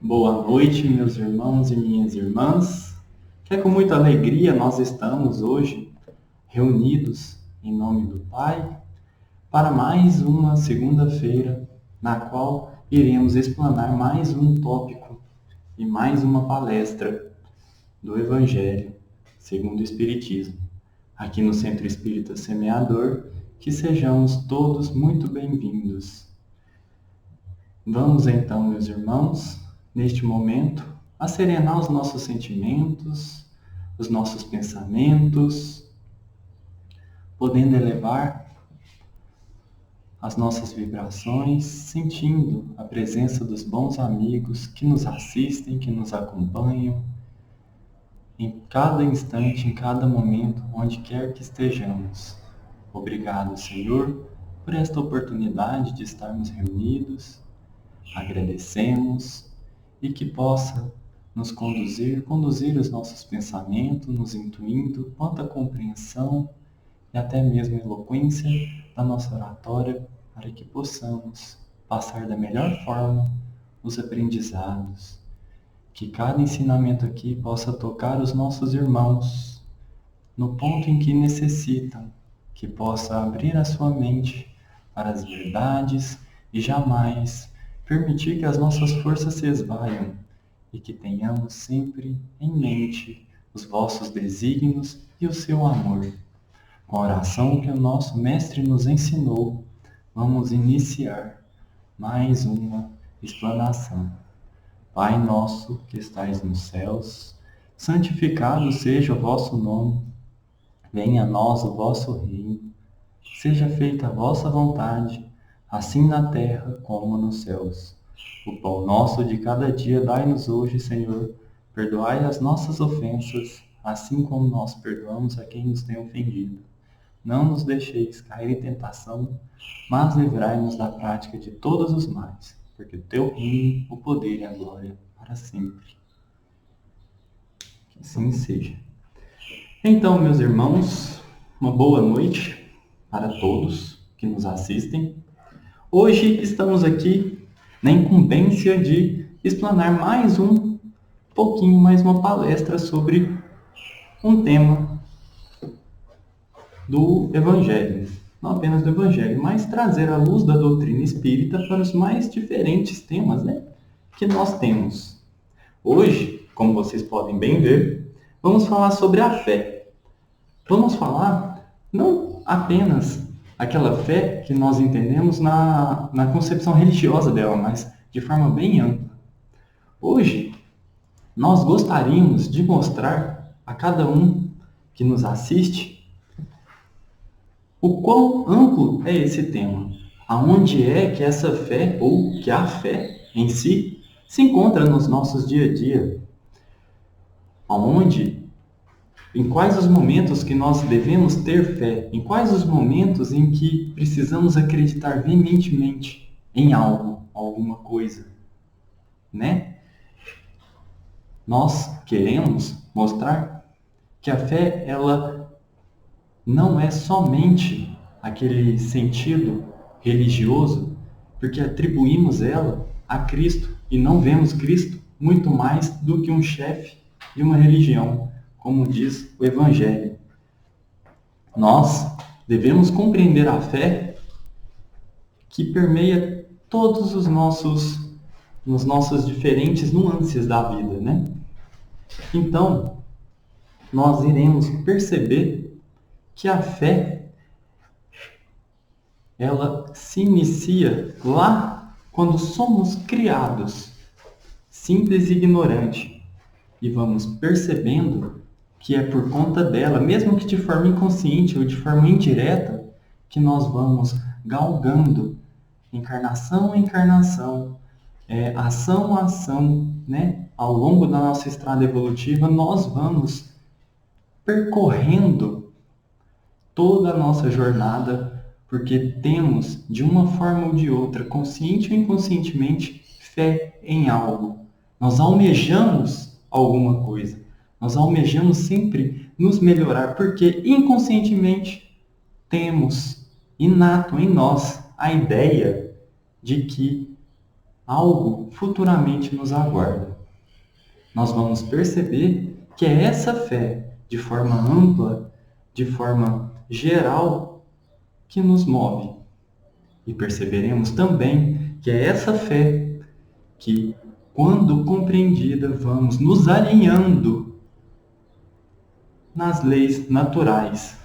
Boa noite, meus irmãos e minhas irmãs. Que é com muita alegria nós estamos hoje reunidos em nome do Pai para mais uma segunda-feira na qual iremos explanar mais um tópico e mais uma palestra do Evangelho segundo o Espiritismo, aqui no Centro Espírita Semeador. Que sejamos todos muito bem-vindos. Vamos então, meus irmãos, neste momento, a serenar os nossos sentimentos, os nossos pensamentos, podendo elevar as nossas vibrações, sentindo a presença dos bons amigos que nos assistem, que nos acompanham, em cada instante, em cada momento, onde quer que estejamos. Obrigado, Senhor, por esta oportunidade de estarmos reunidos. Agradecemos e que possa nos conduzir os nossos pensamentos, nos intuindo quanta compreensão e até mesmo eloquência da nossa oratória, para que possamos passar da melhor forma os aprendizados. Que cada ensinamento aqui possa tocar os nossos irmãos no ponto em que necessitam, que possa abrir a sua mente para as verdades e jamais permitir que as nossas forças se esvaiam e que tenhamos sempre em mente os vossos desígnios e o seu amor. Com a oração que o nosso Mestre nos ensinou, vamos iniciar mais uma explanação. Pai nosso que estais nos céus, santificado seja o vosso nome. Venha a nós o vosso reino. Seja feita a vossa vontade, assim na terra como nos céus. O pão nosso de cada dia dai-nos hoje, Senhor. Perdoai as nossas ofensas, assim como nós perdoamos a quem nos tem ofendido. Não nos deixeis cair em tentação, mas livrai-nos da prática de todos os males, porque o teu reino, o poder e a glória para sempre. Que assim seja. Então, meus irmãos, uma boa noite para todos que nos assistem. Hoje estamos aqui na incumbência de explanar mais uma palestra sobre um tema do Evangelho. Não apenas do Evangelho, mas trazer a luz da doutrina espírita para os mais diferentes temas, que nós temos. Hoje, como vocês podem bem ver, vamos falar sobre a fé. Vamos falar não apenas aquela fé que nós entendemos na concepção religiosa dela, mas de forma bem ampla. Hoje, nós gostaríamos de mostrar a cada um que nos assiste o quão amplo é esse tema, aonde é que essa fé, ou que a fé em si, se encontra nos nossos dia a dia, aonde, em quais os momentos que nós devemos ter fé, em quais os momentos em que precisamos acreditar veementemente em algo, alguma coisa, né? Nós queremos mostrar que a fé, ela não é somente aquele sentido religioso, porque atribuímos ela a Cristo e não vemos Cristo muito mais do que um chefe de uma religião, como diz o Evangelho. Nós devemos compreender a fé que permeia todos os nossas diferentes nuances da vida, né? Então, nós iremos perceber que a fé, ela se inicia lá quando somos criados, simples e ignorante, e vamos percebendo que é por conta dela, mesmo que de forma inconsciente ou de forma indireta, que nós vamos galgando encarnação a encarnação, ação a ação, né? Ao longo da nossa estrada evolutiva, nós vamos percorrendo toda a nossa jornada, porque temos, de uma forma ou de outra, consciente ou inconscientemente, fé em algo. Nós almejamos alguma coisa. Nós almejamos sempre nos melhorar, porque inconscientemente temos inato em nós a ideia de que algo futuramente nos aguarda. Nós vamos perceber que é essa fé, de forma ampla, de forma geral, que nos move. E perceberemos também que é essa fé que, quando compreendida, vamos nos alinhando nas leis naturais.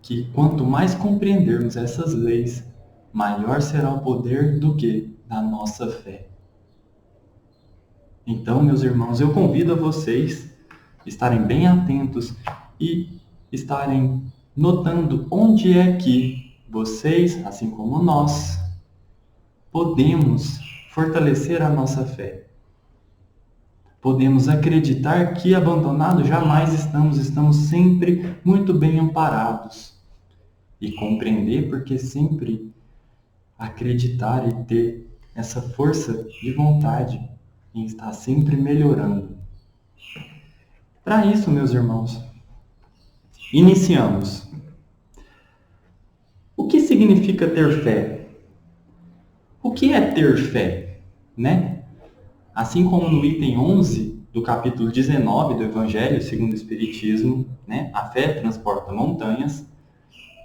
Que quanto mais compreendermos essas leis, maior será o poder do que? Da nossa fé. Então, meus irmãos, eu convido a vocês a estarem bem atentos e estarem notando onde é que vocês, assim como nós, podemos fortalecer a nossa fé. Podemos acreditar que abandonados jamais estamos sempre muito bem amparados. E compreender porque sempre acreditar e ter essa força de vontade em estar sempre melhorando. Para isso, meus irmãos, iniciamos. O que significa ter fé? O que é ter fé, né? Assim como no item 11 do capítulo 19 do Evangelho segundo o Espiritismo, né? A fé transporta montanhas.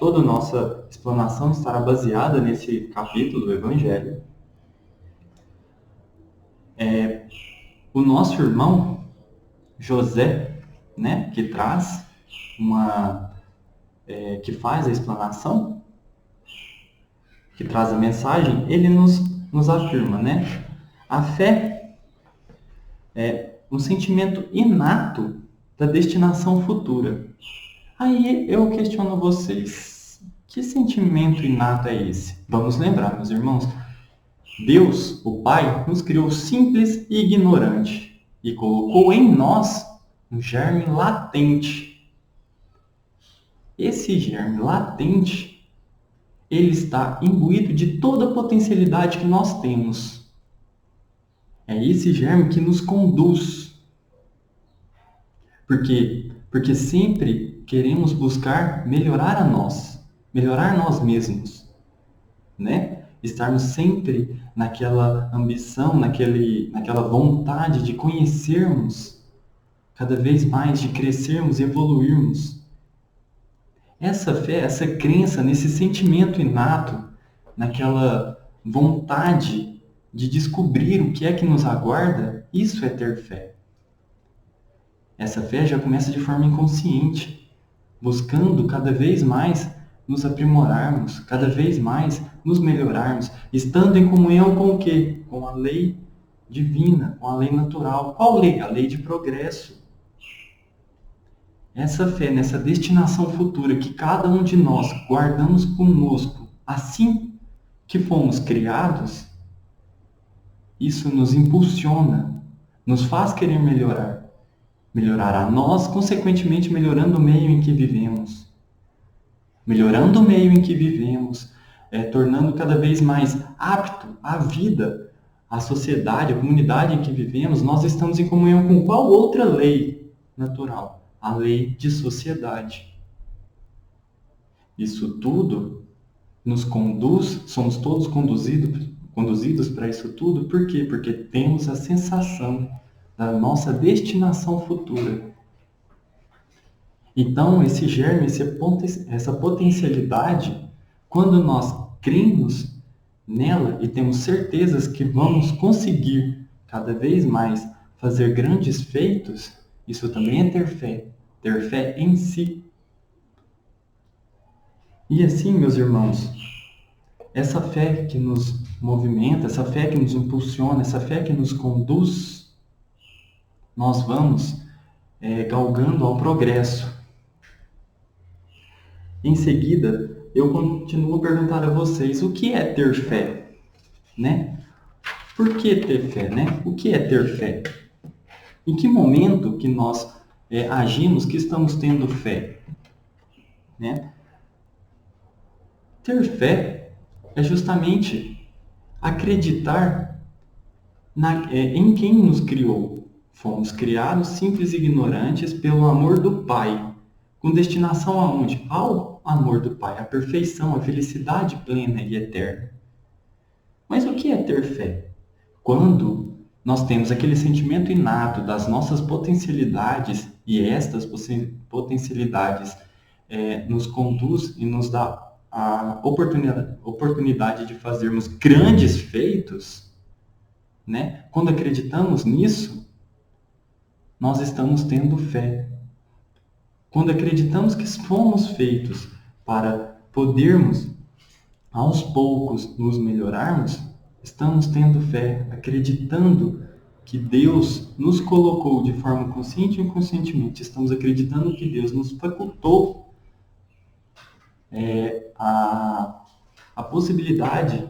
Toda a nossa explanação estará baseada nesse capítulo do Evangelho. O nosso irmão José, né, que traz que faz a explanação, que traz a mensagem, ele nos afirma, né? A fé é um sentimento inato da destinação futura. Aí eu questiono vocês, que sentimento inato é esse? Vamos lembrar, meus irmãos, Deus, o Pai, nos criou simples e ignorante e colocou em nós um germe latente. Esse germe latente, ele está imbuído de toda a potencialidade que nós temos. É esse germe que nos conduz. Por quê? Porque sempre queremos buscar melhorar nós mesmos, né? Estarmos sempre naquela ambição, naquela vontade de conhecermos cada vez mais, de crescermos, evoluirmos. Essa fé, essa crença nesse sentimento inato, naquela vontade de descobrir o que é que nos aguarda, isso é ter fé. Essa fé já começa de forma inconsciente, buscando cada vez mais nos aprimorarmos, cada vez mais nos melhorarmos, estando em comunhão com o quê? Com a lei divina, com a lei natural. Qual lei? A lei de progresso. Essa fé nessa destinação futura que cada um de nós guardamos conosco, assim que fomos criados, isso nos impulsiona, nos faz querer melhorar. Melhorar a nós, consequentemente melhorando o meio em que vivemos. Melhorando o meio em que vivemos, tornando cada vez mais apto a vida, a sociedade, a comunidade em que vivemos, nós estamos em comunhão com qual outra lei natural? A lei de sociedade. Isso tudo nos conduz, somos todos conduzidos para isso tudo, por quê? Porque temos a sensação da nossa destinação futura. Então, esse germe, essa potencialidade, quando nós cremos nela e temos certezas que vamos conseguir cada vez mais fazer grandes feitos, isso também é ter fé em si. E assim, meus irmãos, essa fé que nos movimenta, essa fé que nos impulsiona, essa fé que nos conduz, nós vamos galgando ao progresso. Em seguida, eu continuo a perguntar a vocês, o que é ter fé? Né? Por que ter fé? Né? O que é ter fé? Em que momento que nós agimos que estamos tendo fé? Né? Ter fé é justamente acreditar em quem nos criou. Fomos criados simples e ignorantes pelo amor do Pai, com destinação aonde? Ao amor do Pai, à perfeição, à felicidade plena e eterna. Mas o que é ter fé? Quando nós temos aquele sentimento inato das nossas potencialidades e estas potencialidades nos conduz e nos dá a oportunidade de fazermos grandes feitos, né? Quando acreditamos nisso, nós estamos tendo fé. Quando acreditamos que fomos feitos para podermos, aos poucos, nos melhorarmos, estamos tendo fé, acreditando que Deus nos colocou de forma consciente e inconscientemente. Estamos acreditando que Deus nos facultou a possibilidade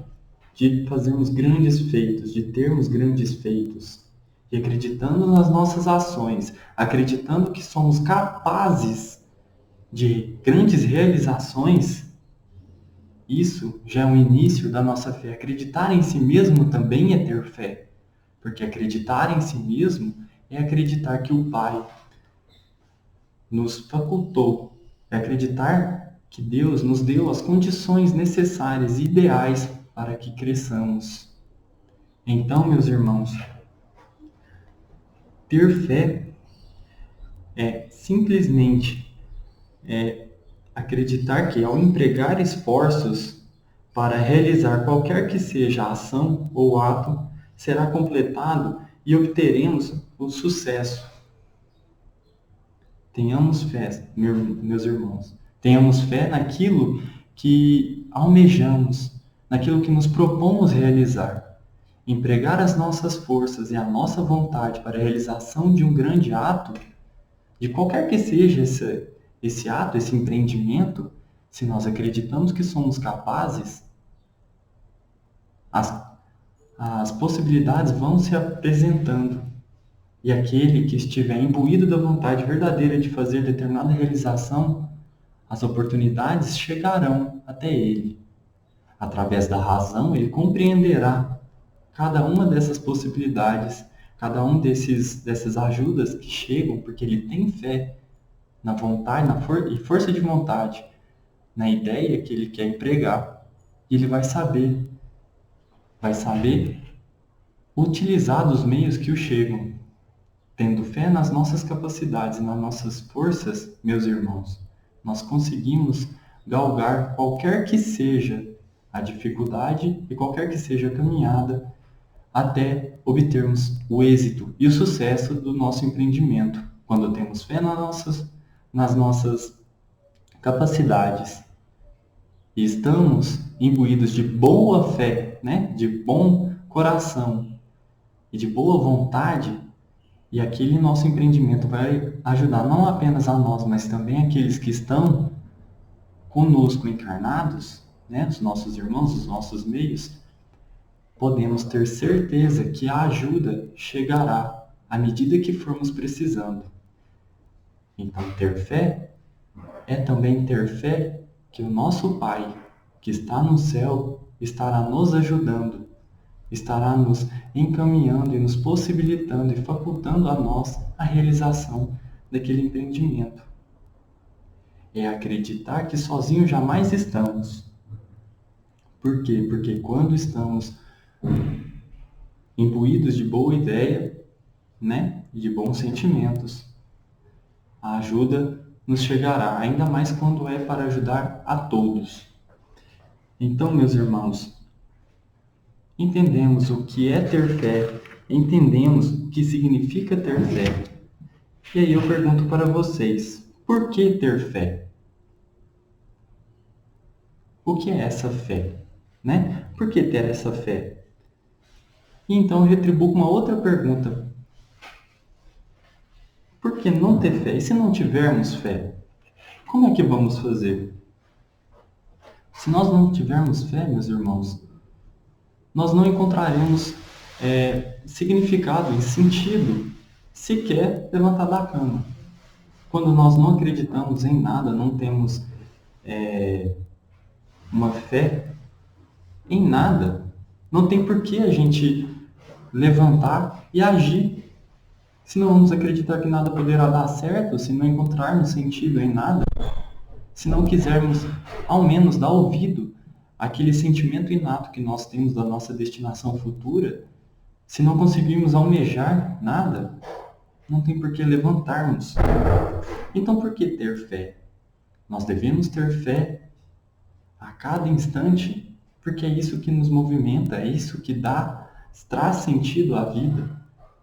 de fazermos grandes feitos, de termos grandes feitos. E acreditando nas nossas ações, acreditando que somos capazes de grandes realizações, isso já é o início da nossa fé. Acreditar em si mesmo também é ter fé. Porque acreditar em si mesmo é acreditar que o Pai nos facultou, é acreditar que Deus nos deu as condições necessárias e ideais para que cresçamos. Então, meus irmãos, ter fé é simplesmente acreditar que ao empregar esforços para realizar qualquer que seja a ação ou ato, será completado e obteremos o sucesso. Tenhamos fé, meus irmãos. Tenhamos fé naquilo que almejamos, naquilo que nos propomos realizar. Empregar as nossas forças e a nossa vontade para a realização de um grande ato, de qualquer que seja esse ato, esse empreendimento, se nós acreditamos que somos capazes, as possibilidades vão se apresentando. E aquele que estiver imbuído da vontade verdadeira de fazer determinada realização, as oportunidades chegarão até ele. Através da razão, ele compreenderá cada uma dessas possibilidades, cada um dessas ajudas que chegam, porque ele tem fé na vontade e força de vontade, na ideia que ele quer empregar. E ele vai saber utilizar dos meios que o chegam. Tendo fé nas nossas capacidades e nas nossas forças, meus irmãos, nós conseguimos galgar qualquer que seja a dificuldade e qualquer que seja a caminhada até obtermos o êxito e o sucesso do nosso empreendimento, quando temos fé nas nossas capacidades e estamos imbuídos de boa fé, né? De bom coração e de boa vontade. E aquele nosso empreendimento vai ajudar não apenas a nós, mas também aqueles que estão conosco encarnados, né? Os nossos irmãos, os nossos meios. Podemos ter certeza que a ajuda chegará à medida que formos precisando. Então, ter fé é também ter fé que o nosso Pai, que está no céu, estará nos ajudando, estará nos encaminhando e nos possibilitando e facultando a nós a realização daquele empreendimento. É acreditar que sozinhos jamais estamos. Por quê? Porque quando estamos imbuídos de boa ideia, né, e de bons sentimentos, a ajuda nos chegará, ainda mais quando é para ajudar a todos. Então, meus irmãos, entendemos o que é ter fé, entendemos o que significa ter fé. E aí eu pergunto para vocês, por que ter fé? O que é essa fé? Né? Por que ter essa fé? E então eu retribuo com uma outra pergunta. Por que não ter fé? E se não tivermos fé? Como é que vamos fazer? Se nós não tivermos fé, meus irmãos, nós não encontraremos significado e sentido sequer levantar da cama. Quando nós não acreditamos em nada, não temos uma fé em nada, não tem por que a gente levantar e agir. Se não vamos acreditar que nada poderá dar certo, se não encontrarmos sentido em nada, se não quisermos ao menos dar ouvido aquele sentimento inato que nós temos da nossa destinação futura, se não conseguirmos almejar nada, não tem por que levantarmos. Então, por que ter fé? Nós devemos ter fé a cada instante, porque é isso que nos movimenta, é isso que traz sentido à vida.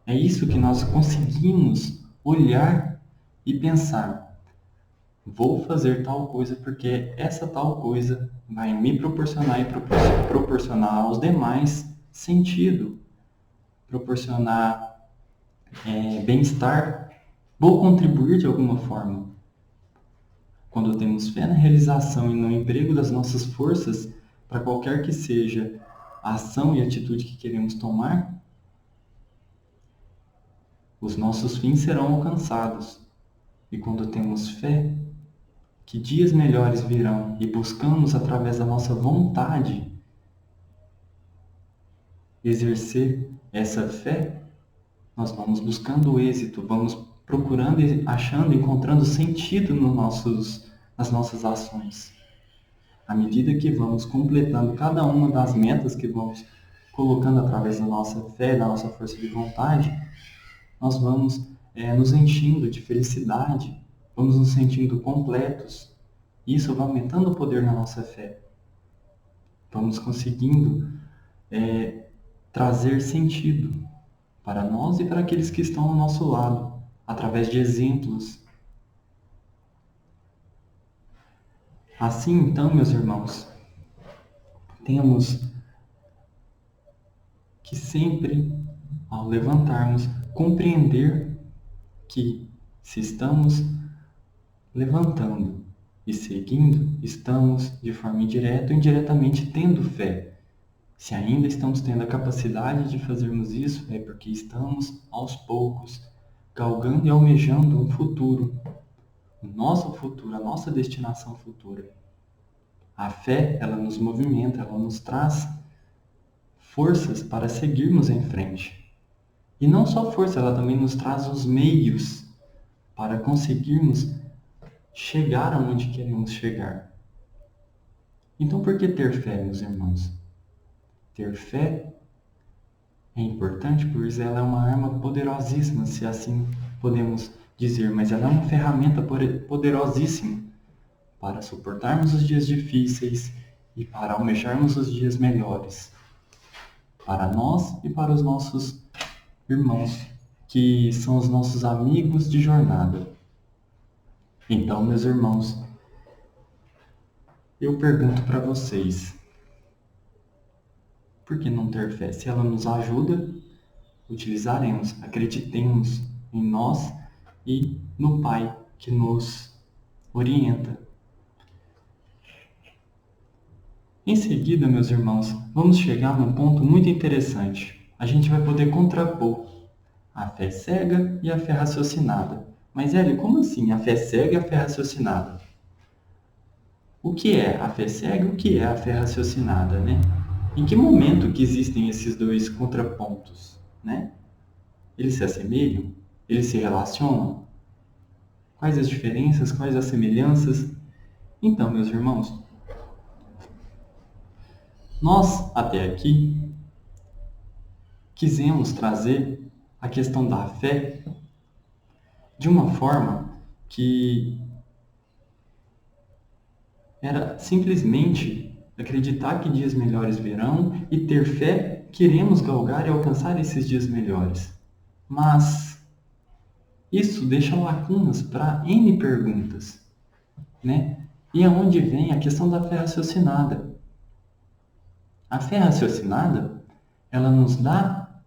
É isso que nós conseguimos olhar e pensar: vou fazer tal coisa porque essa tal coisa vai me proporcionar e proporcionar aos demais sentido, proporcionar bem-estar, vou contribuir de alguma forma. Quando temos fé na realização e no emprego das nossas forças, para qualquer que seja a ação e atitude que queremos tomar, os nossos fins serão alcançados. E quando temos fé que dias melhores virão e buscamos, através da nossa vontade, exercer essa fé, nós vamos buscando o êxito, vamos procurando, achando, encontrando sentido nas nossas ações. À medida que vamos completando cada uma das metas que vamos colocando através da nossa fé, da nossa força de vontade, nós vamos nos enchendo de felicidade, vamos nos sentindo completos. Isso vai aumentando o poder na nossa fé. Vamos conseguindo trazer sentido para nós e para aqueles que estão ao nosso lado, através de exemplos. Assim, então, meus irmãos, temos que sempre, ao levantarmos, compreender que, se estamos levantando e seguindo, estamos, de forma indireta ou indiretamente, tendo fé. Se ainda estamos tendo a capacidade de fazermos isso, é porque estamos, aos poucos, galgando e almejando um futuro, o nosso futuro, a nossa destinação futura. A fé, ela nos movimenta, ela nos traz forças para seguirmos em frente. E não só força, ela também nos traz os meios para conseguirmos chegar aonde queremos chegar. Então, por que ter fé, meus irmãos? Ter fé é importante, pois ela é uma arma poderosíssima, se assim podemos dizer, mas ela é uma ferramenta poderosíssima para suportarmos os dias difíceis e para almejarmos os dias melhores, para nós e para os nossos irmãos, que são os nossos amigos de jornada. Então, meus irmãos, eu pergunto para vocês, por que não ter fé? Se ela nos ajuda, utilizaremos, acreditemos em nós e no Pai que nos orienta. Em seguida, meus irmãos, vamos chegar num ponto muito interessante. A gente vai poder contrapor a fé cega e a fé raciocinada. Mas, Hélio, como assim a fé cega e a fé raciocinada? O que é a fé cega e o que é a fé raciocinada, né? Em que momento que existem esses dois contrapontos, né? Eles se assemelham? Eles se relacionam? Quais as diferenças? Quais as semelhanças? Então, meus irmãos, nós, até aqui, quisemos trazer a questão da fé de uma forma que era simplesmente acreditar que dias melhores virão e ter fé, queremos galgar e alcançar esses dias melhores. Mas isso deixa lacunas para N perguntas, né? E é onde vem a questão da fé raciocinada. A fé raciocinada, ela nos dá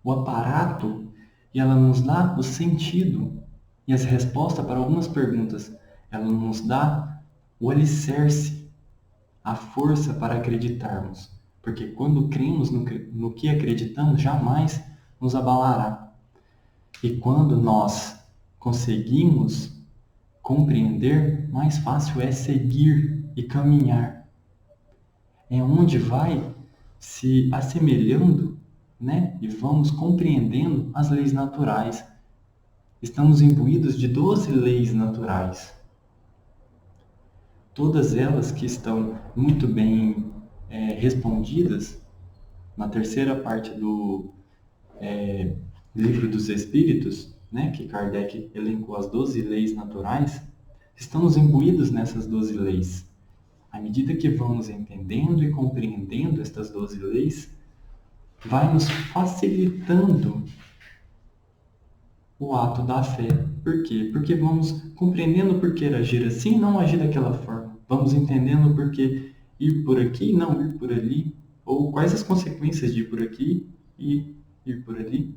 o aparato e ela nos dá o sentido e as respostas para algumas perguntas. Ela nos dá o alicerce, a força para acreditarmos. Porque quando cremos no que acreditamos, jamais nos abalará. E quando nós conseguimos compreender, mais fácil é seguir e caminhar. É onde vai se assemelhando, né? E vamos compreendendo as leis naturais. Estamos imbuídos de 12 leis naturais. Todas elas que estão muito bem respondidas na terceira parte do Livro dos Espíritos, né, que Kardec elencou as 12 leis naturais, estamos imbuídos nessas 12 leis. À medida que vamos entendendo e compreendendo estas 12 leis, vai nos facilitando o ato da fé. Por quê? Porque vamos compreendendo por que agir assim e não agir daquela forma. Vamos entendendo por que ir por aqui e não ir por ali, ou quais as consequências de ir por aqui e ir por ali.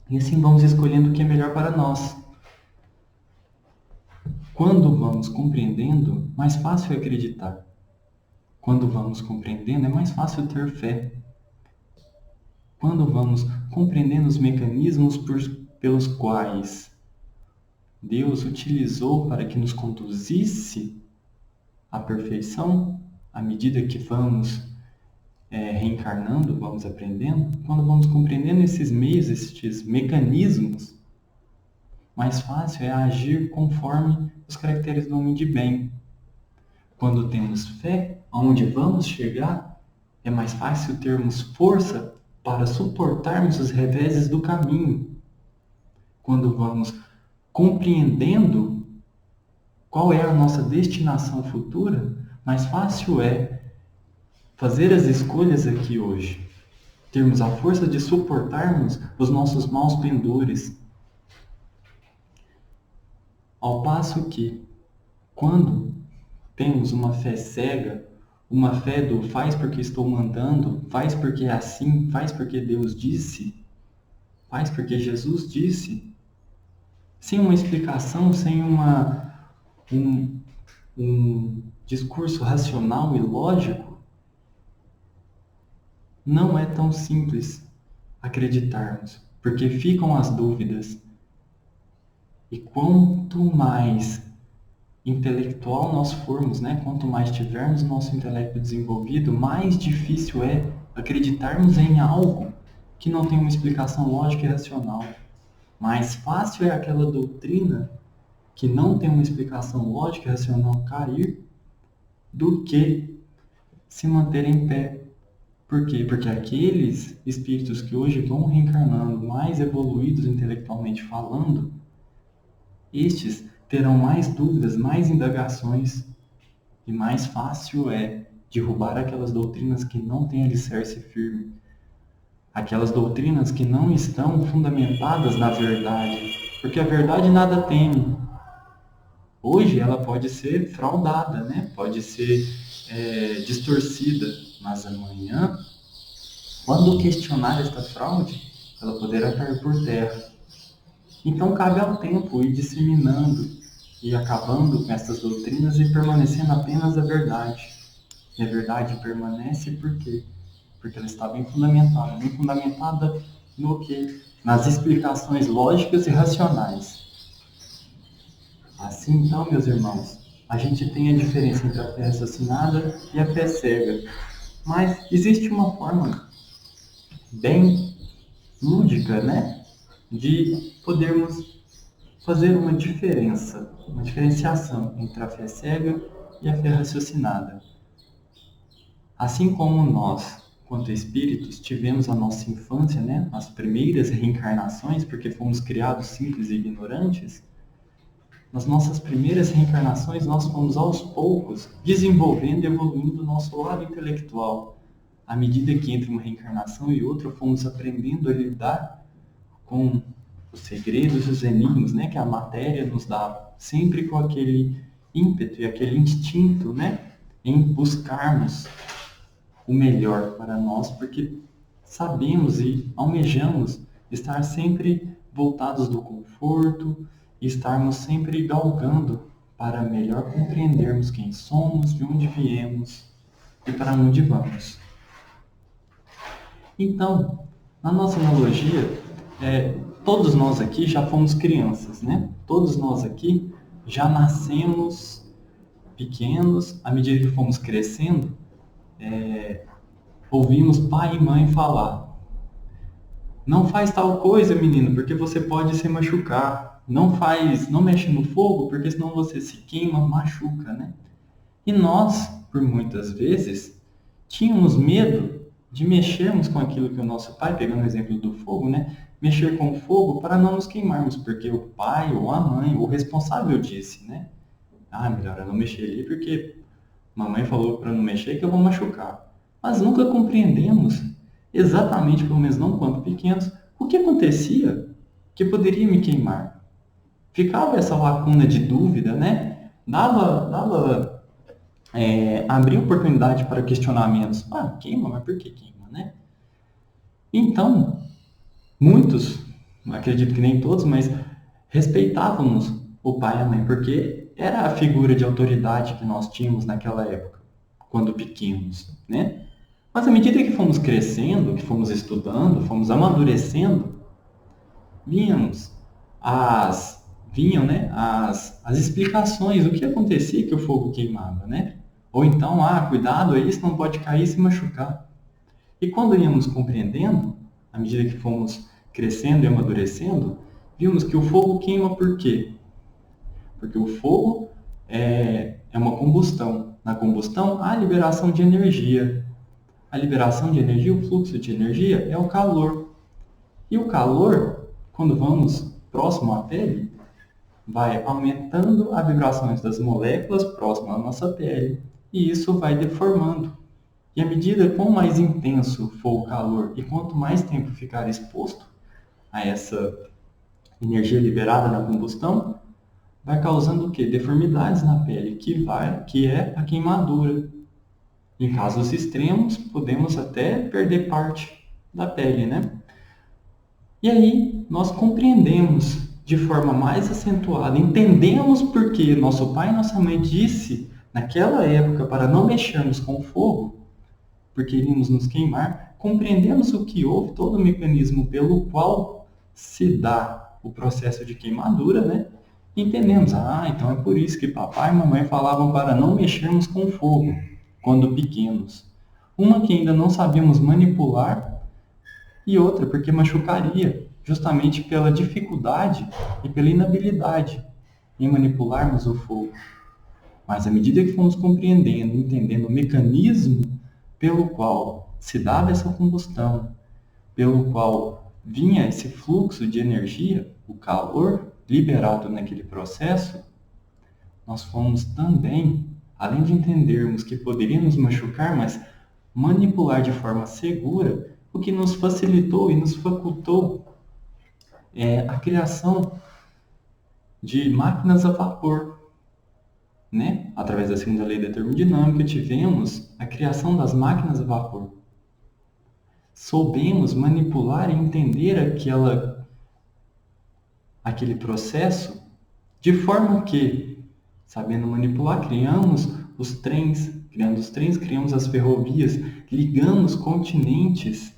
E assim vamos escolhendo o que é melhor para nós. Quando vamos compreendendo, mais fácil é acreditar. Quando vamos compreendendo, é mais fácil ter fé. Quando vamos compreendendo os mecanismos pelos quais Deus utilizou para que nos conduzisse à perfeição, à medida que vamos reencarnando, vamos aprendendo, quando vamos compreendendo esses meios, esses mecanismos, mais fácil é agir conforme os caracteres do homem de bem. Quando temos fé, aonde vamos chegar, é mais fácil termos força para suportarmos os reveses do caminho. Quando vamos compreendendo qual é a nossa destinação futura, mais fácil é fazer as escolhas aqui hoje. Termos a força de suportarmos os nossos maus pendores. Ao passo que, quando temos uma fé cega, uma fé do faz porque estou mandando, faz porque é assim, faz porque Deus disse, faz porque Jesus disse, sem uma explicação, sem um discurso racional e lógico, não é tão simples acreditarmos, porque ficam as dúvidas. E quanto mais intelectual nós formos, né? Quanto mais tivermos o nosso intelecto desenvolvido, mais difícil é acreditarmos em algo que não tem uma explicação lógica e racional. Mais fácil é aquela doutrina que não tem uma explicação lógica e racional cair do que se manter em pé. Por quê? Porque aqueles espíritos que hoje vão reencarnando, mais evoluídos intelectualmente falando, estes terão mais dúvidas, mais indagações, e mais fácil é derrubar aquelas doutrinas que não têm alicerce firme, aquelas doutrinas que não estão fundamentadas na verdade, porque a verdade nada teme. Hoje ela pode ser fraudada, né? Pode ser distorcida, mas amanhã, quando questionar esta fraude, ela poderá cair por terra. Então cabe ao tempo ir disseminando e acabando com essas doutrinas e permanecendo apenas a verdade. E a verdade permanece por quê? Porque ela está bem fundamentada. Bem fundamentada no quê? Nas explicações lógicas e racionais. Assim, então, meus irmãos, a gente tem a diferença entre a fé raciocinada e a fé cega. Mas existe uma forma bem lúdica, né? De podermos fazer uma diferenciação entre a fé cega e a fé raciocinada. Assim como nós, quanto espíritos, tivemos a nossa infância, né, as primeiras reencarnações, porque fomos criados simples e ignorantes, nas nossas primeiras reencarnações nós fomos aos poucos desenvolvendo e evoluindo o nosso lado intelectual. À medida que entre uma reencarnação e outra, fomos aprendendo a lidar com os segredos e os enigmas, né, que a matéria nos dá, sempre com aquele ímpeto e aquele instinto, né, em buscarmos o melhor para nós, porque sabemos e almejamos estar sempre voltados do conforto e estarmos sempre galgando para melhor compreendermos quem somos, de onde viemos e para onde vamos. Então, na nossa analogia, todos nós aqui já fomos crianças, né? Todos nós aqui já nascemos pequenos, à medida que fomos crescendo, ouvimos pai e mãe falar: não faz tal coisa, menino, porque você pode se machucar. Não mexe no fogo, porque senão você se queima, machuca, né? E nós, por muitas vezes, tínhamos medo de mexermos com aquilo que o nosso pai, pegando o exemplo do fogo, né? Mexer com o fogo para não nos queimarmos, porque o pai ou a mãe, o responsável disse, né? Ah, melhor eu não mexer ali porque mamãe falou para não mexer que eu vou machucar. Mas nunca compreendemos exatamente, pelo menos não quando pequenos, o que acontecia que poderia me queimar. Ficava essa lacuna de dúvida, né? Abria oportunidade para questionamentos. Ah, queima, mas por que queima, né? Então, muitos, acredito que nem todos, mas respeitávamos o pai e a mãe, porque era a figura de autoridade que nós tínhamos naquela época, quando pequenos, né? Mas à medida que fomos crescendo, que fomos estudando, fomos amadurecendo, vínhamos vinham, né, as explicações, o que acontecia que o fogo queimava, né? Ou então, cuidado aí, você não pode cair e se machucar. E quando íamos compreendendo, à medida que fomos crescendo e amadurecendo, vimos que o fogo queima por quê? Porque o fogo é uma combustão. Na combustão, há liberação de energia. A liberação de energia, o fluxo de energia, é o calor. E o calor, quando vamos próximo à pele, vai aumentando as vibrações das moléculas próximas à nossa pele e isso vai deformando. E à medida quanto mais intenso for o calor e quanto mais tempo ficar exposto a essa energia liberada na combustão, vai causando o quê? Deformidades na pele, que é a queimadura. Em casos extremos, podemos até perder parte da pele, né? E aí nós compreendemos de forma mais acentuada, entendemos por que nosso pai e nossa mãe disse naquela época para não mexermos com o fogo, porque iríamos nos queimar, compreendemos o que houve, todo o mecanismo pelo qual se dá o processo de queimadura, né? Entendemos, então é por isso que papai e mamãe falavam para não mexermos com o fogo quando pequenos. Uma que ainda não sabíamos manipular e outra porque machucaria, justamente pela dificuldade e pela inabilidade em manipularmos o fogo. Mas à medida que fomos compreendendo, entendendo o mecanismo pelo qual se dava essa combustão, pelo qual vinha esse fluxo de energia, o calor liberado naquele processo, nós fomos também, além de entendermos que poderíamos machucar, mas manipular de forma segura, o que nos facilitou e nos facultou a criação de máquinas a vapor, né? Através da segunda lei da termodinâmica, tivemos a criação das máquinas a vapor. Soubemos manipular e entender aquele processo de forma que, sabendo manipular, criamos os trens, criamos as ferrovias, ligamos continentes,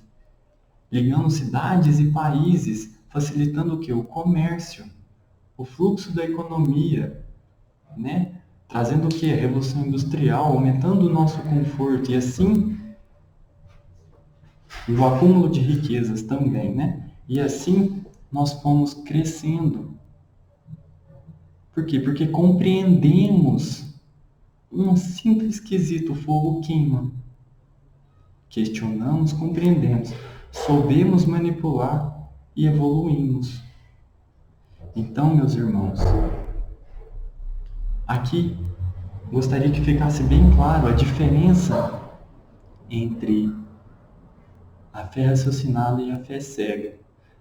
ligando cidades e países, facilitando o que? O comércio, o fluxo da economia, né? Trazendo o que? A revolução industrial, aumentando o nosso conforto e assim o acúmulo de riquezas também, né? E assim nós fomos crescendo. Por quê? Porque compreendemos um simples quesito, o fogo queima. Questionamos, compreendemos, soubemos manipular e evoluímos. Então, meus irmãos, aqui gostaria que ficasse bem claro a diferença entre a fé raciocinada e a fé cega.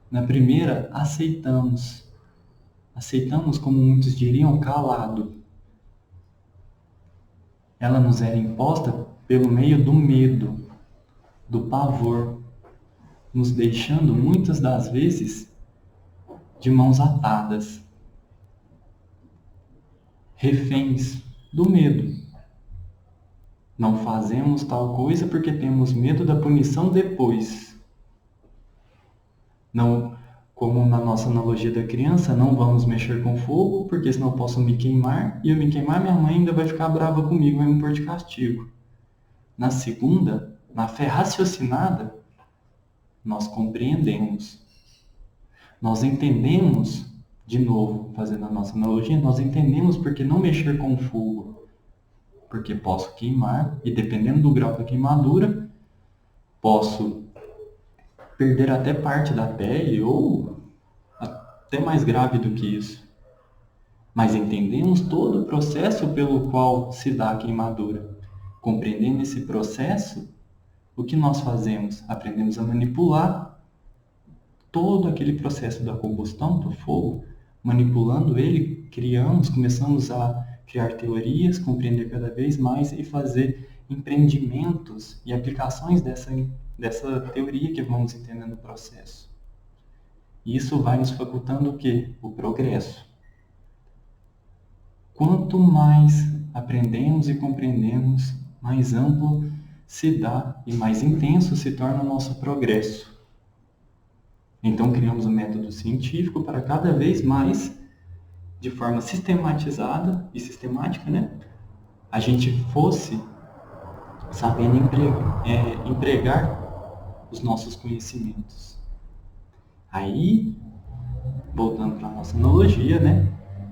Na primeira, aceitamos. Aceitamos, como muitos diriam, calado. Ela nos era imposta pelo meio do medo, do pavor, nos deixando muitas das vezes de mãos atadas, reféns do medo. Não fazemos tal coisa porque temos medo da punição depois. Não, como na nossa analogia da criança, não vamos mexer com fogo porque senão eu posso me queimar e eu me queimar minha mãe ainda vai ficar brava comigo, vai me pôr de castigo. Na segunda, na fé raciocinada, nós compreendemos. Nós entendemos, de novo, fazendo a nossa analogia, nós entendemos porque não mexer com o fogo. porque posso queimar e, dependendo do grau da queimadura, posso perder até parte da pele ou até mais grave do que isso. Mas entendemos todo o processo pelo qual se dá a queimadura. Compreendendo esse processo, o que nós fazemos? Aprendemos a manipular todo aquele processo da combustão do fogo. Manipulando ele, começamos a criar teorias, compreender cada vez mais e fazer empreendimentos e aplicações dessa teoria que vamos entendendo no processo. E isso vai nos facultando o quê? O progresso. Quanto mais aprendemos e compreendemos, mais amplo se dá e mais intenso se torna o nosso progresso. Então criamos um método científico para cada vez mais, de forma sistematizada e sistemática, a gente fosse sabendo empregar os nossos conhecimentos. Aí, voltando para a nossa analogia,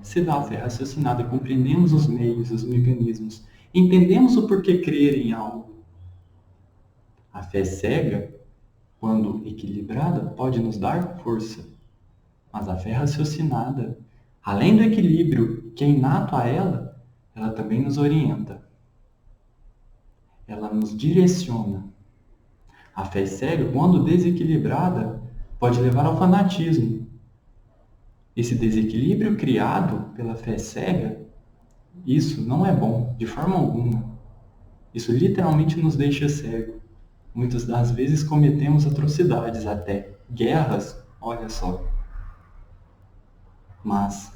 se dá a fé raciocinada, compreendemos os meios, os mecanismos, entendemos o porquê crer em algo. A fé cega, quando equilibrada, pode nos dar força, mas a fé raciocinada, além do equilíbrio que é inato a ela também nos orienta. Ela nos direciona. A fé cega, quando desequilibrada, pode levar ao fanatismo. Esse desequilíbrio criado pela fé cega, isso não é bom, de forma alguma. Isso literalmente nos deixa cego. Muitas das vezes cometemos atrocidades até, guerras, olha só. Mas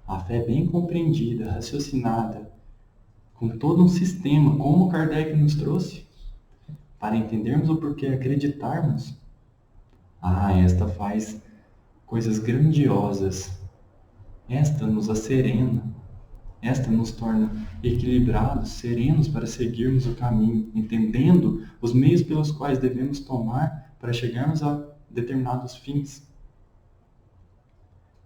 a fé bem compreendida, raciocinada, com todo um sistema, como Kardec nos trouxe, para entendermos o porquê acreditarmos, esta faz coisas grandiosas. Esta nos acerena. Esta nos torna equilibrados, serenos para seguirmos o caminho, entendendo os meios pelos quais devemos tomar para chegarmos a determinados fins.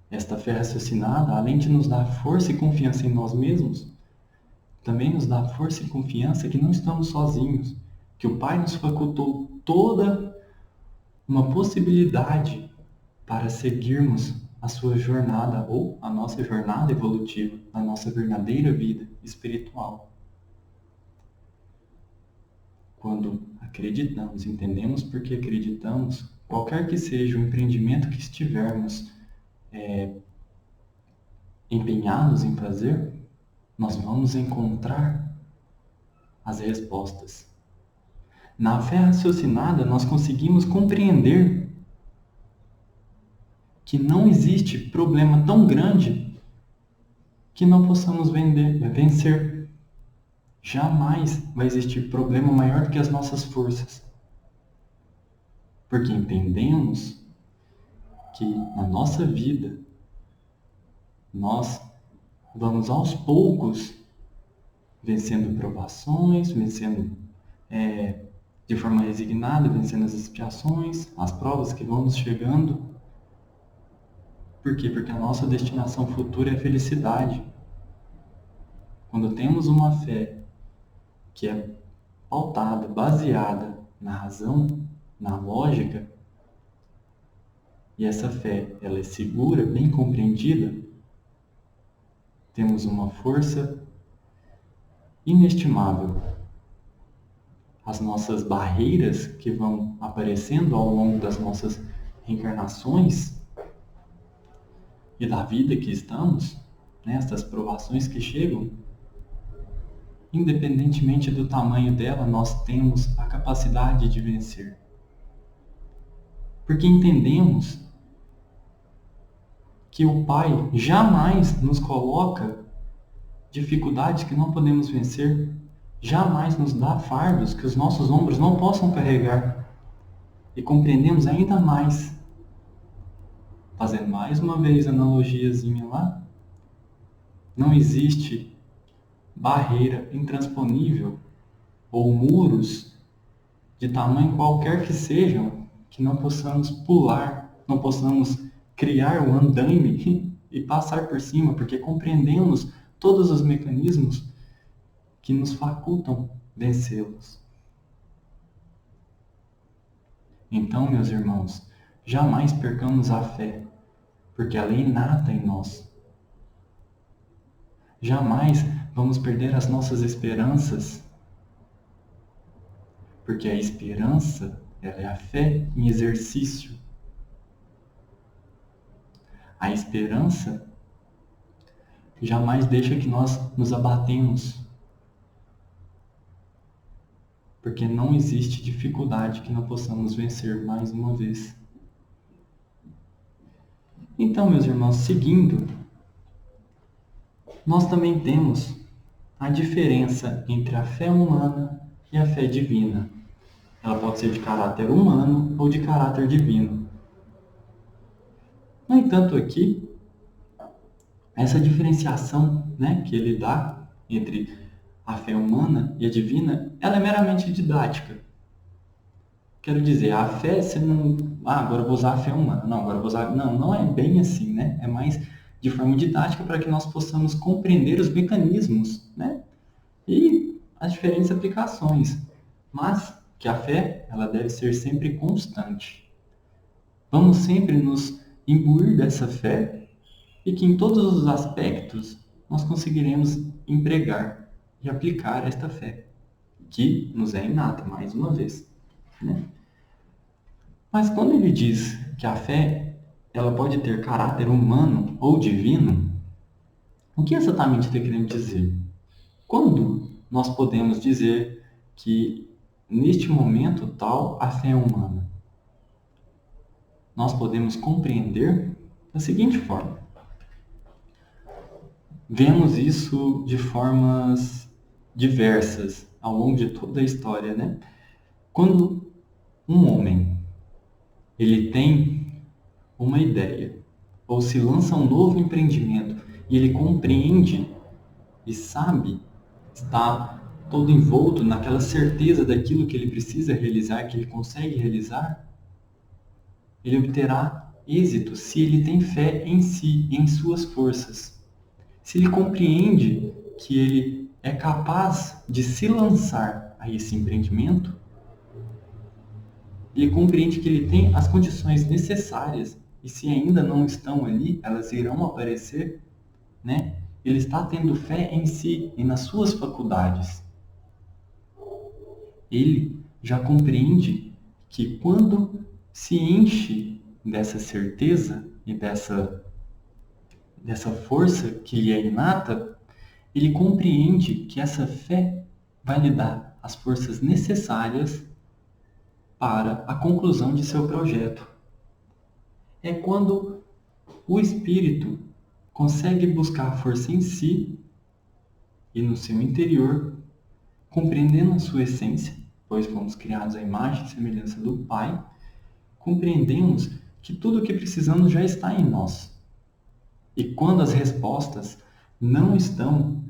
Esta fé raciocinada, além de nos dar força e confiança em nós mesmos, também nos dá força e confiança que não estamos sozinhos, que o Pai nos facultou toda uma possibilidade para seguirmos a sua jornada ou a nossa jornada evolutiva, a nossa verdadeira vida espiritual. Quando acreditamos, entendemos por que acreditamos, qualquer que seja o empreendimento que estivermos empenhados em fazer, nós vamos encontrar as respostas. Na fé raciocinada, nós conseguimos compreender que não existe problema tão grande que não possamos vencer. Jamais vai existir problema maior do que as nossas forças. Porque entendemos que na nossa vida, nós vamos aos poucos vencendo provações, vencendo de forma resignada, vencendo as expiações, as provas que vão nos chegando. Por quê? Porque a nossa destinação futura é a felicidade. Quando temos uma fé que é pautada, baseada na razão, na lógica, e essa fé ela é segura, bem compreendida, temos uma força inestimável. As nossas barreiras que vão aparecendo ao longo das nossas reencarnações e da vida que estamos, essas provações que chegam, independentemente do tamanho dela, nós temos a capacidade de vencer. Porque entendemos que o Pai jamais nos coloca dificuldades que não podemos vencer, jamais nos dá fardos que os nossos ombros não possam carregar. E compreendemos ainda mais, fazendo mais uma vez a analogiazinha lá, não existe barreira intransponível ou muros de tamanho qualquer que sejam que não possamos pular, não possamos criar o andaime e passar por cima, porque compreendemos todos os mecanismos que nos facultam vencê-los. Então, meus irmãos, jamais percamos a fé, porque ela é inata em nós. Jamais vamos perder as nossas esperanças, porque a esperança, ela é a fé em exercício. A esperança jamais deixa que nós nos abatemos, porque não existe dificuldade que não possamos vencer mais uma vez. Então, meus irmãos, seguindo, nós também temos a diferença entre a fé humana e a fé divina. Ela pode ser de caráter humano ou de caráter divino. No entanto, aqui, essa diferenciação, que ele dá entre a fé humana e a divina, ela é meramente didática. Quero dizer, a fé, você não... agora eu vou usar a fé humana. Não, agora eu vou usar... Não é bem assim, né? É mais de forma didática para que nós possamos compreender os mecanismos, e as diferentes aplicações. Mas que a fé, ela deve ser sempre constante. Vamos sempre nos imbuir dessa fé e que em todos os aspectos nós conseguiremos empregar e aplicar esta fé, que nos é inata, mais uma vez. Mas quando ele diz que a fé ela pode ter caráter humano ou divino, o que exatamente ele está querendo dizer? Quando nós podemos dizer que neste momento tal a fé é humana? Nós podemos compreender da seguinte forma. Vemos isso de formas diversas ao longo de toda a história, Quando um homem ele tem uma ideia ou se lança um novo empreendimento e ele compreende e sabe, está todo envolto naquela certeza daquilo que ele precisa realizar, que ele consegue realizar, ele obterá êxito se ele tem fé em si, em suas forças. Se ele compreende que ele é capaz de se lançar a esse empreendimento, ele compreende que ele tem as condições necessárias e se ainda não estão ali, elas irão aparecer, Ele está tendo fé em si e nas suas faculdades. Ele já compreende que quando se enche dessa certeza e dessa força que lhe é inata, ele compreende que essa fé vai lhe dar as forças necessárias para a conclusão de seu projeto. É quando o espírito consegue buscar força em si e no seu interior, compreendendo a sua essência, pois fomos criados à imagem e semelhança do Pai, compreendemos que tudo o que precisamos já está em nós. E quando as respostas não estão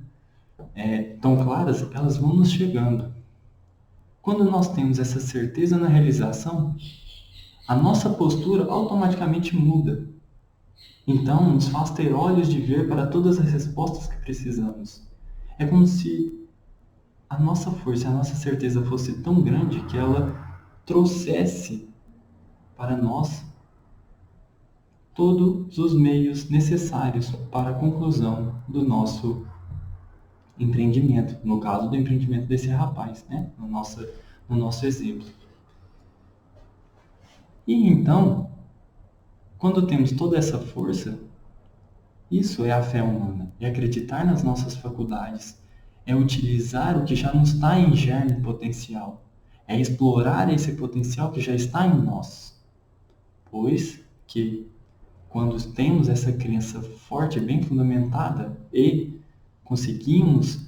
tão claras, elas vão nos chegando. Quando nós temos essa certeza na realização, a nossa postura automaticamente muda. Então, nos faz ter olhos de ver para todas as respostas que precisamos. É como se a nossa força, a nossa certeza fosse tão grande que ela trouxesse para nós todos os meios necessários para a conclusão do nosso empreendimento. No caso do empreendimento desse rapaz, no nosso exemplo. E então, quando temos toda essa força, isso é a fé humana, é acreditar nas nossas faculdades, é utilizar o que já nos está em germe potencial, é explorar esse potencial que já está em nós. Pois que, quando temos essa crença forte, bem fundamentada, e conseguimos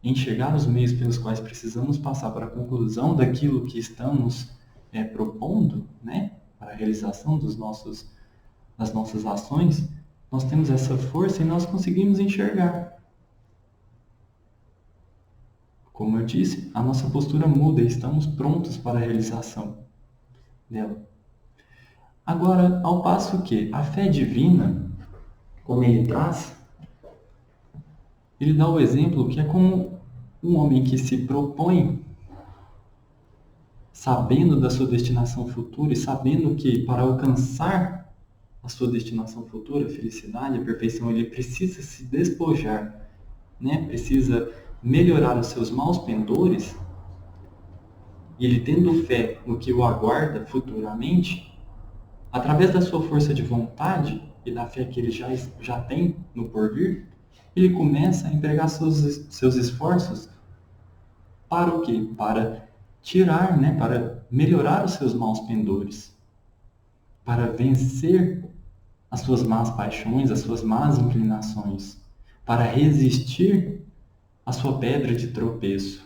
enxergar os meios pelos quais precisamos passar para a conclusão daquilo que estamos propondo, para a realização das nossas ações, nós temos essa força e nós conseguimos enxergar. Como eu disse, a nossa postura muda e estamos prontos para a realização dela. Agora, ao passo que a fé divina, como ele traz, ele dá o exemplo que é como Um homem que se propõe, sabendo da sua destinação futura e sabendo que para alcançar a sua destinação futura, a felicidade, a perfeição, ele precisa se despojar, né? Precisa melhorar os seus maus pendores, e ele tendo fé no que o aguarda futuramente, através da sua força de vontade e da fé que ele já tem no porvir, ele começa a empregar seus esforços para o quê? Para tirar, né? Para melhorar os seus maus pendores, para vencer as suas más paixões, as suas más inclinações, para resistir à sua pedra de tropeço,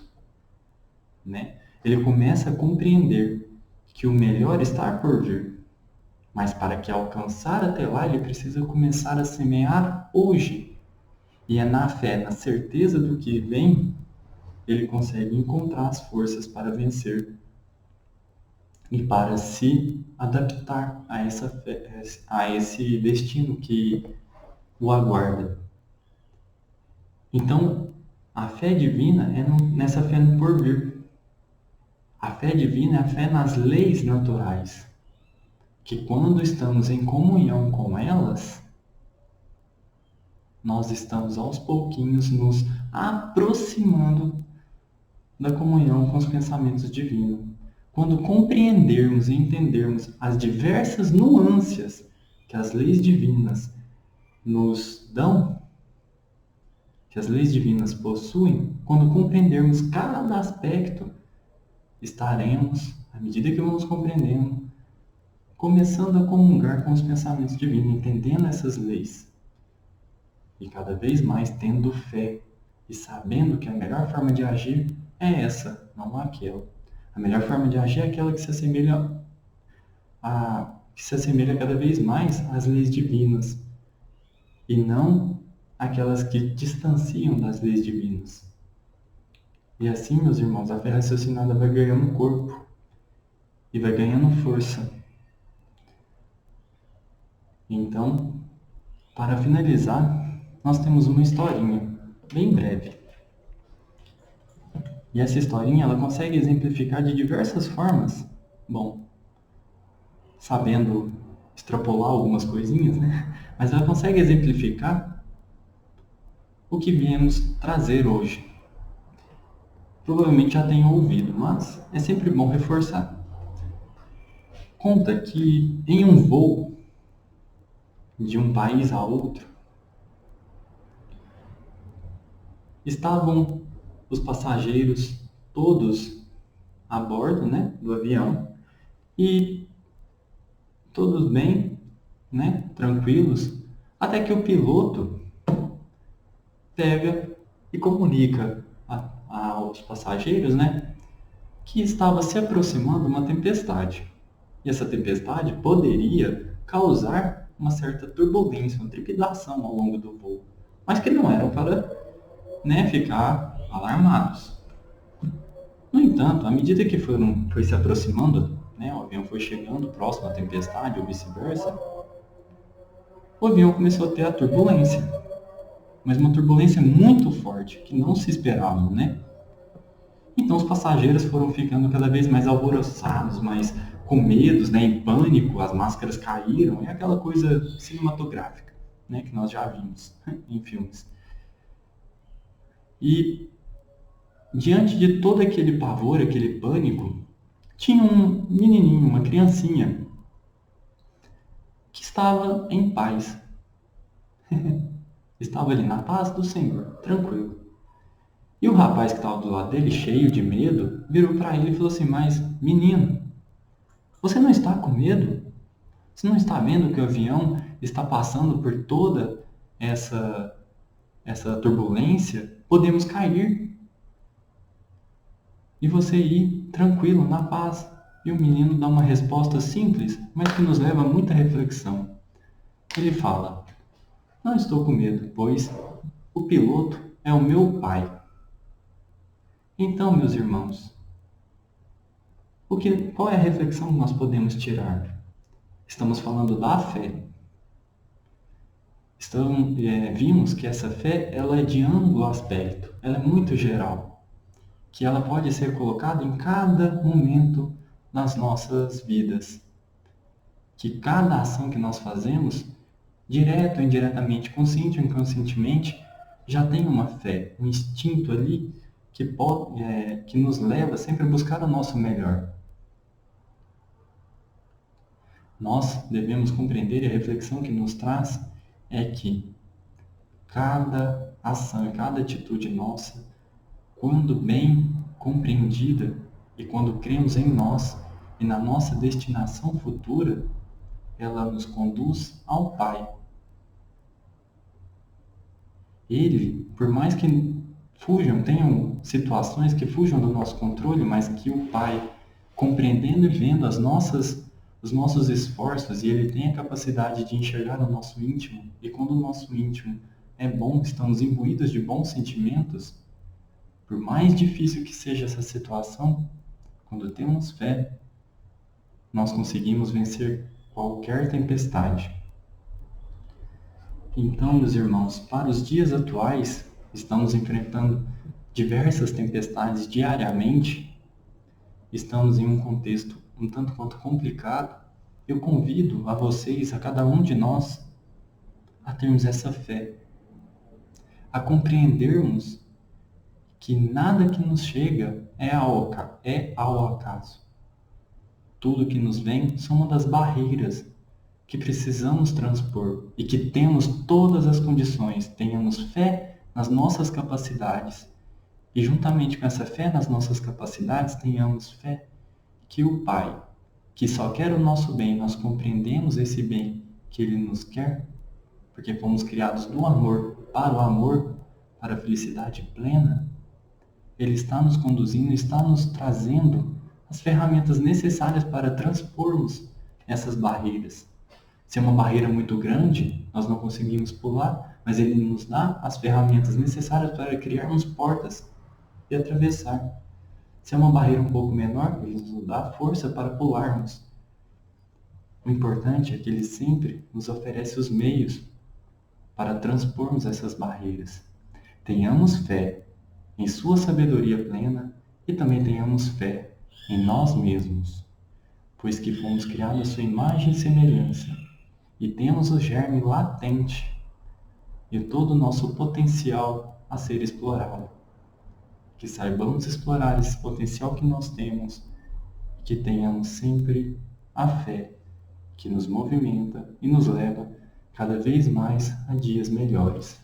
né? Ele começa a compreender que o melhor está por vir, mas para que alcançar até lá, ele precisa começar a semear hoje. E é na fé, na certeza do que vem, ele consegue encontrar as forças para vencer e para se adaptar a essa fé, a esse destino que o aguarda. Então, a fé divina é nessa fé no porvir. A fé divina é a fé nas leis naturais, que quando estamos em comunhão com elas, nós estamos aos pouquinhos nos aproximando da comunhão com os pensamentos divinos. Quando compreendermos e entendermos as diversas nuances que as leis divinas nos dão, que as leis divinas possuem, quando compreendermos cada aspecto, estaremos, à medida que vamos compreendendo, começando a comungar com os pensamentos divinos, entendendo essas leis. E cada vez mais tendo fé e sabendo que a melhor forma de agir é essa, não aquela. A melhor forma de agir é aquela que se assemelha cada vez mais às leis divinas, e não aquelas que distanciam das leis divinas. E assim, meus irmãos, a fé raciocinada vai ganhando corpo e vai ganhando força. Então, para finalizar, nós temos uma historinha, bem breve. E essa historinha, ela consegue exemplificar de diversas formas. Bom, sabendo extrapolar algumas coisinhas, né? Mas ela consegue exemplificar o que viemos trazer hoje. Provavelmente já tenham ouvido, mas é sempre bom reforçar. Conta que em um voo de um país a outro, estavam os passageiros todos a bordo, né, do avião, e todos bem, né, tranquilos, até que o piloto pega e comunica aos passageiros, né, que estava se aproximando uma tempestade. E essa tempestade poderia causar uma certa turbulência, uma trepidação ao longo do voo, mas que não eram para, né, ficar alarmados. No entanto, à medida que foi se aproximando, né, o avião foi chegando próximo à tempestade ou vice-versa, o avião começou a ter a turbulência, mas uma turbulência muito forte, que não se esperavam, né? Então os passageiros foram ficando cada vez mais alvoroçados, mais com medos, né, em pânico, as máscaras caíram, é aquela coisa cinematográfica, né, que nós já vimos em filmes. E diante de todo aquele pavor, aquele pânico, tinha um menininho, uma criancinha, que estava em paz. Estava ali na paz do Senhor, tranquilo. E o rapaz que estava do lado dele, cheio de medo, virou para ele e falou assim: Mas, menino, você não está com medo? Você não está vendo que o avião está passando por toda essa turbulência? Podemos cair. E você ir tranquilo, na paz. E o menino dá uma resposta simples, mas que nos leva a muita reflexão. Ele fala: Não estou com medo, pois o piloto é o meu pai. Então, meus irmãos, qual é a reflexão que nós podemos tirar? Estamos falando da fé. Vimos que essa fé ela é de amplo aspecto, ela é muito geral. que ela pode ser colocada em cada momento nas nossas vidas. Que cada ação que nós fazemos, direto ou indiretamente, consciente ou inconscientemente, já tem uma fé, um instinto ali que nos leva sempre a buscar o nosso melhor. Nós devemos compreender, e a reflexão que nos traz é que cada ação e cada atitude nossa, quando bem compreendida e quando cremos em nós e na nossa destinação futura, ela nos conduz ao Pai. Ele, por mais que tenham situações que fujam do nosso controle, mas que o Pai, compreendendo e vendo os nossos esforços, e ele tem a capacidade de enxergar o nosso íntimo, e quando o nosso íntimo é bom, estamos imbuídos de bons sentimentos, por mais difícil que seja essa situação, quando temos fé, nós conseguimos vencer qualquer tempestade. Então, meus irmãos, para os dias atuais, estamos enfrentando diversas tempestades diariamente, estamos em um contexto um tanto quanto complicado. Eu convido a vocês, a cada um de nós, a termos essa fé, a compreendermos que nada que nos chega é ao acaso. Tudo que nos vem são uma das barreiras que precisamos transpor e que temos todas as condições, tenhamos fé nas nossas capacidades e juntamente com essa fé nas nossas capacidades, tenhamos fé que o Pai, que só quer o nosso bem, nós compreendemos esse bem que Ele nos quer, porque fomos criados do amor, para a felicidade plena, Ele está nos conduzindo, está nos trazendo as ferramentas necessárias para transpormos essas barreiras. Se é uma barreira muito grande, nós não conseguimos pular, mas Ele nos dá as ferramentas necessárias para criarmos portas e atravessar. Se é uma barreira um pouco menor, Ele nos dá força para pularmos. O importante é que Ele sempre nos oferece os meios para transpormos essas barreiras. Tenhamos fé em Sua sabedoria plena e também tenhamos fé em nós mesmos, pois que fomos criados à Sua imagem e semelhança e temos o germe latente e todo o nosso potencial a ser explorado. Que saibamos explorar esse potencial que nós temos e que tenhamos sempre a fé que nos movimenta e nos leva cada vez mais a dias melhores.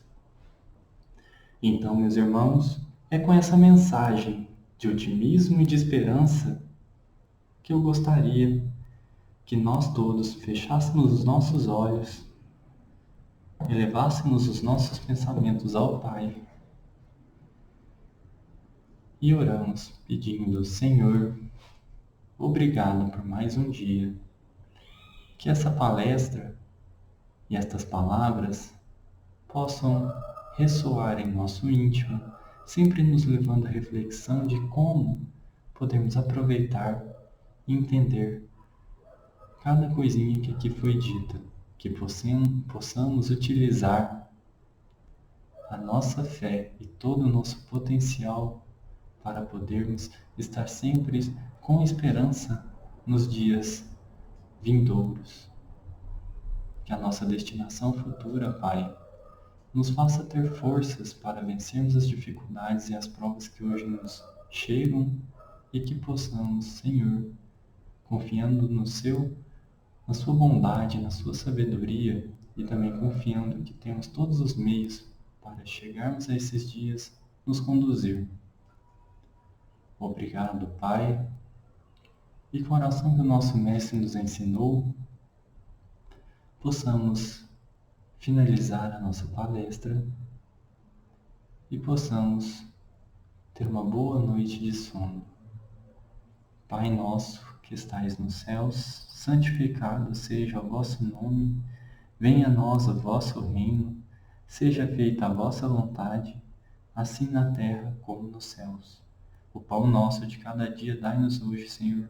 Então, meus irmãos, é com essa mensagem de otimismo e de esperança que eu gostaria que nós todos fechássemos os nossos olhos, elevássemos os nossos pensamentos ao Pai e oramos pedindo: Senhor, obrigado por mais um dia. Que essa palestra e estas palavras possam ressoar em nosso íntimo, sempre nos levando à reflexão de como podemos aproveitar e entender cada coisinha que aqui foi dita, que possamos utilizar a nossa fé e todo o nosso potencial para podermos estar sempre com esperança nos dias vindouros. Que a nossa destinação futura, Pai, nos faça ter forças para vencermos as dificuldades e as provas que hoje nos chegam e que possamos, Senhor, confiando na Sua bondade, na Sua sabedoria e também confiando que temos todos os meios para chegarmos a esses dias, nos conduzir. Obrigado, Pai, e com a oração que o nosso Mestre nos ensinou, possamos finalizar a nossa palestra e possamos ter uma boa noite de sono. Pai nosso que estais nos céus, santificado seja o vosso nome, venha a nós o vosso reino, seja feita a vossa vontade, assim na terra como nos céus. O pão nosso de cada dia dai-nos hoje, Senhor.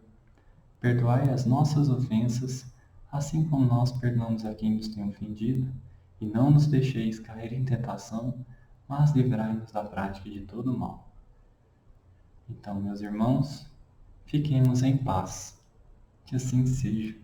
Perdoai as nossas ofensas, assim como nós perdoamos a quem nos tem ofendido, e não nos deixeis cair em tentação, mas livrai-nos da prática de todo o mal. Então, meus irmãos, fiquemos em paz. Que assim seja.